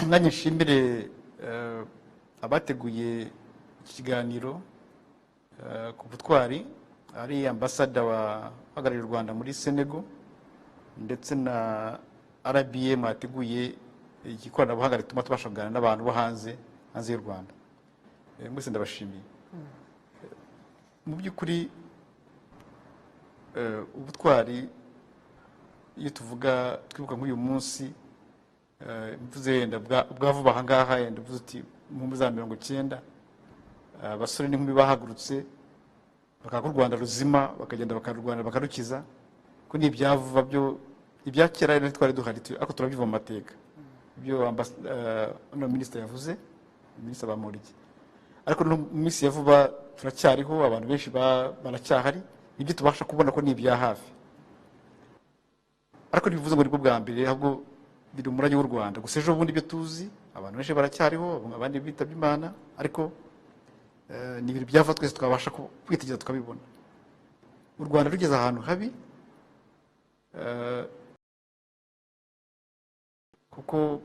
nanjye nshimire abateguye iki kiganiro ku butwari, ari ambasada uhagarariye u Rwanda muri Senegal ndetse na RBA mwateguye ikoranabuhanga rituma tubasha kuganira n'abantu bo hanze y'u Rwanda. Mwese ndabashimiye. Mu by'ukuri ubutwari iyo tuvuga twibuka nk'uyu munsi, mvuze yenda bwa vuba aha ngaha, yenda mvuze uti mu za 90 abasore n'inkumi bahagurutse bakaka u Rwanda ruzima, bakagenda bakarurwana bakarukiza, ko ni ibyavuba byo ibya kera rero twari duhari, ariko turabiva mu mateka ibyo minisitiri yavuze, minisitiri Bamporiki. Ariko no mu minsi ya vuba turacyariho, abantu benshi baracyahari, ibyo tubasha kubona ko ni ibya hafi, ariko ntibivuze ngo nibwo bwa mbere, ahubwo biri umurage w'u Rwanda. Gusa ejo bundi ibyo tuzi, abantu benshi baracyariho, abandi bitabye Imana, ariko ni ibintu byava twese twabasha kwitegereza tukabibona. U Rwanda rugeze ahantu habi, kuko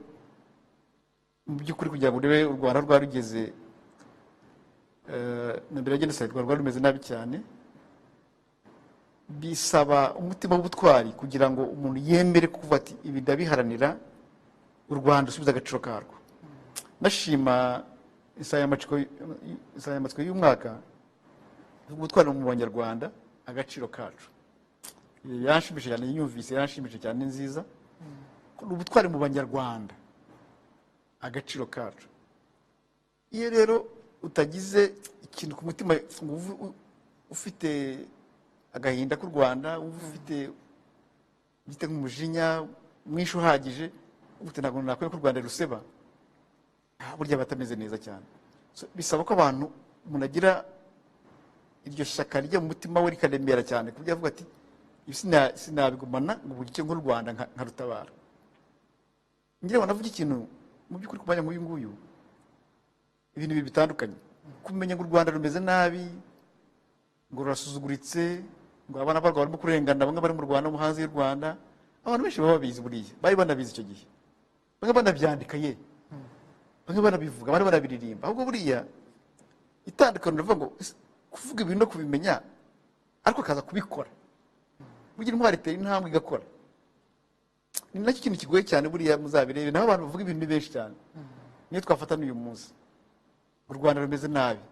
mu by'ukuri kugira ngo urebe u Rwanda rwari rugeze na mbere ya Jenoside rwari rumeze nabi cyane, bisaba umutima w'ubutwari kugira ngo umuntu yemere kuvuga ati ibi ndabiharanira, u Rwanda usubiza agaciro karwo. Ndashima insanganyamatsiko y'umwaka ubutwari mu Banyarwanda, agaciro kacu. Yanshimishije cyane, yumvise yanshimishije cyane, ni nziza. Ubutwari mu Banyarwanda, agaciro kacu. Iyo rero utagize ikintu ku mutima, ufite agahinda k'u Rwanda, ufite nk'umujinya mwinshi uhagije, ntabwo nakwiye ko u Rwanda ruseba, burya batameze neza cyane. Bisaba ko abantu, umuntu agira iryo shyaka rijya mu mutima we rikaremera cyane, ku buryo avuga ati sinabigumana ngo buri cyo nk'u Rwanda nkarutabara. Ngira ngo navuga ikintu mu by'ukuri ku mwanya nk'uyu nguyu, ibintu bibiri bitandukanye. Kumenya ngo u Rwanda rumeze nabi, ngo rurasuzuguritse, ngo abana barwo barimo kurengana, bamwe bari mu Rwanda no hanze y'u Rwanda, abantu benshi baba babizi, buriya bari banabizi icyo gihe, bamwe banabyandika, bamwe banabivuga, abandi banabiririmba. Ahubwo buriya itandukaniro rivuga ngo kuvuga ibintu no kubimenya, ariko akaza kubikora. Bugira intwari itera intambwe igakora. Ni nacyo kintu kigoye cyane buriya, muzabirebe naho abantu bavuga ibintu benshi cyane. Niyo twafata n'uyu munsi, u Rwanda rumeze nabi,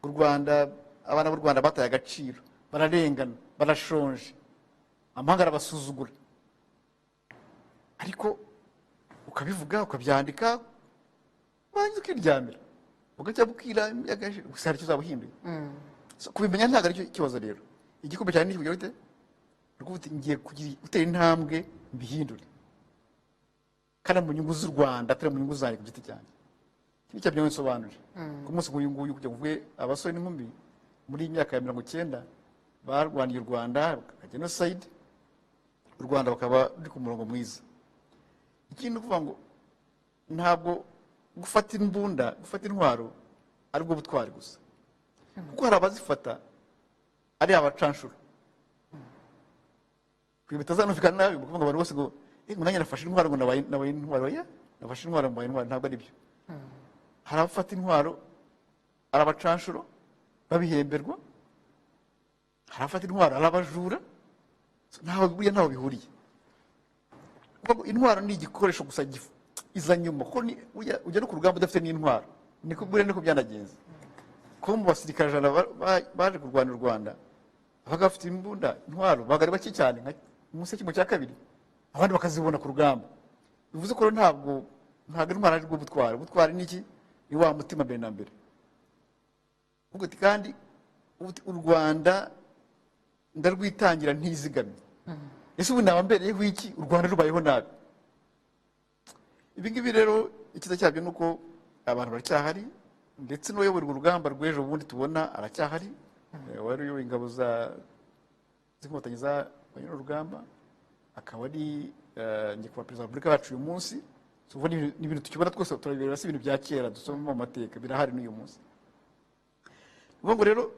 u Rwanda, abana b'u Rwanda bataye agaciro, bararengana, barashonje, amahanga arabasuzugura, ariko ukabivuga, ukabyandika, warangiza ukiryamira, ugacya bukira, gusa hari icyo uzaba uhinduye. Kubimenya ntabwo aricyo kibazo rero. Igikombe cyane ni kugira ute, ngiye gutera intambwe mbihindure, kandi mu nyungu z'u Rwanda, atari mu nyungu zanjye ku giti cyanjye. Iki ni cyabyo nsobanuje. Ku munsi nk'uyu nguyu, kugira ngo uvuge abasore n'inkumi muri imyaka ya 90 barwaniye u Rwanda, Jenoside, u Rwanda bakaba ruri ku murongo mwiza. Ikindi kuvuga ngo ntabwo gufata imbunda, gufata intwaro ari bwo butwari gusa, kuko hari abazifata ari abacanshuro. Bitazanumvikana nabi kuvuga ngo abantu bose ngo nanjye nafashe intwaro ngo nabaye intwaro, nafashe intwaro mbaye intwaro, ntabwo ari byo. Hari abafata intwaro ari abacanshuro babihemberwa, hari abafata intwaro ari abajura, buriya ntaho bihuriye. Intwaro ni igikoresho gusa iza nyuma, kuko ujya no ku rugamba udafite n'intwaro, niko byanagenze. Kuko mu basirikare ijana baje kurwanira u Rwanda, abaga bafite imbunda, intwaro baga ari bake cyane, munsi y'ikimo cya kabiri, abandi bakazibona ku rugamba. Bivuze ko ntabwo intwaro ari bwo butwari. Ubutwari ni iki? Ni wa mutima mbere na mbere. Ubwo kandi u Rwanda ndarwitangira ntizigamye. Ese ubu naba mbereyeho iki? U Rwanda rubayeho nabi. Ibi ngibi rero ikiza cyabyo nuko abantu baracyahari, ndetse n'uyoboye urwo rugamba rw'ejo bundi tubona aracyahari, wari uyoboye ingabo z'inkotanyi z'abanyura urugamba, akaba ari nyakubahwa perezida wa Repubulika yacu uyu munsi. Ni ibintu tukibona twese, turabireba, si ibintu bya kera dusoma mu mateka, birahari n'uyu munsi. Uvuga ngo rero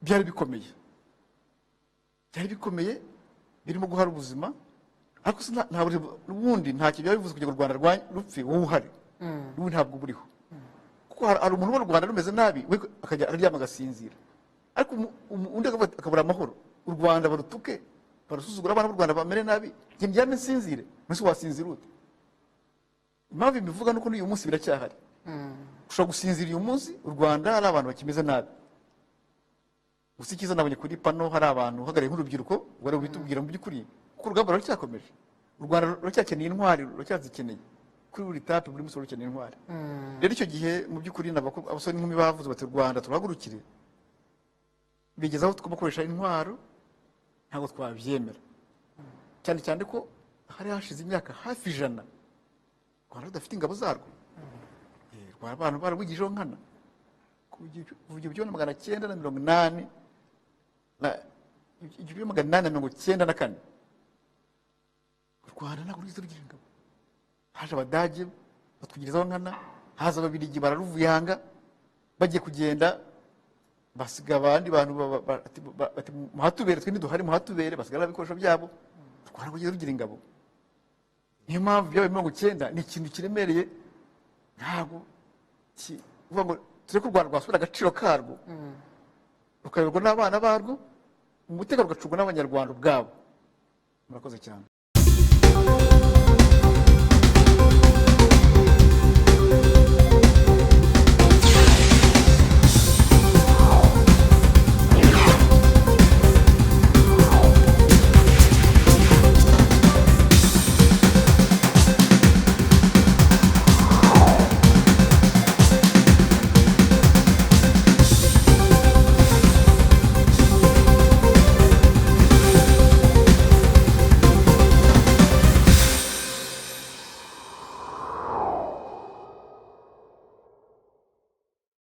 byari bikomeye, birimo guhara ubuzima, ariko ubundi ntacyo byaba bivuze kugira ngo u Rwanda rupfe wowe uhari. n'ubu ntabwo buriho, kuko hari umuntu ubona u Rwanda rumeze nabi we akajya araryama agasinzira, ariko undi akabura amahoro. U Rwanda barutuke barasuzugura, abana b'u Rwanda bamere nabi, njye ndyame nsinzire, mbese wasinzira ute? Impamvu mbivuga nuko n'uyu munsi biracyahari. Ushobora gusinzira uyu munsi u Rwanda hari abantu bakimeze nabi. Gusa icyiza nabonye kuri pano hari abantu uhagarariye nk'urubyiruko bari bitubwira mu by'ukuri kuko urugamba ruracyakomeje. U Rwanda ruracyakeneye intwari, ruracyazikeneye kuri buri tape, buri musoro ukeneye intwari. Rero icyo gihe mu by'ukuri abasore n'inkumi bavuze bati u Rwanda turahagurukire, bigeze aho tugomba gukoresha intwaro, ntabwo twabyemera, cyane cyane ko hari hashize imyaka hafi 100 u Rwanda rudafite ingabo zarwo. Abantu barawigijeho nkana kuva 1980 1894 u Rwanda ntabwo rwize rugira ingabo. Haje Abadage batwigirizaho nkana, haza Ababiligi bararuvuyanga, bagiye kugenda basiga abandi bantu bati muhatubere, twe ntiduhari muhatubere, basigara ibikoresho byabo. U Rwanda rwize rugira ingabo. Niyo mpamvu byabaye 90 ni ikintu kiremereye, ntabwo uvuga ngo turi ko u Rwanda rwasubira agaciro karwo, rukayoborwa n'abana barwo, umutekano ugacungwa n'Abanyarwanda ubwabo. Murakoze cyane.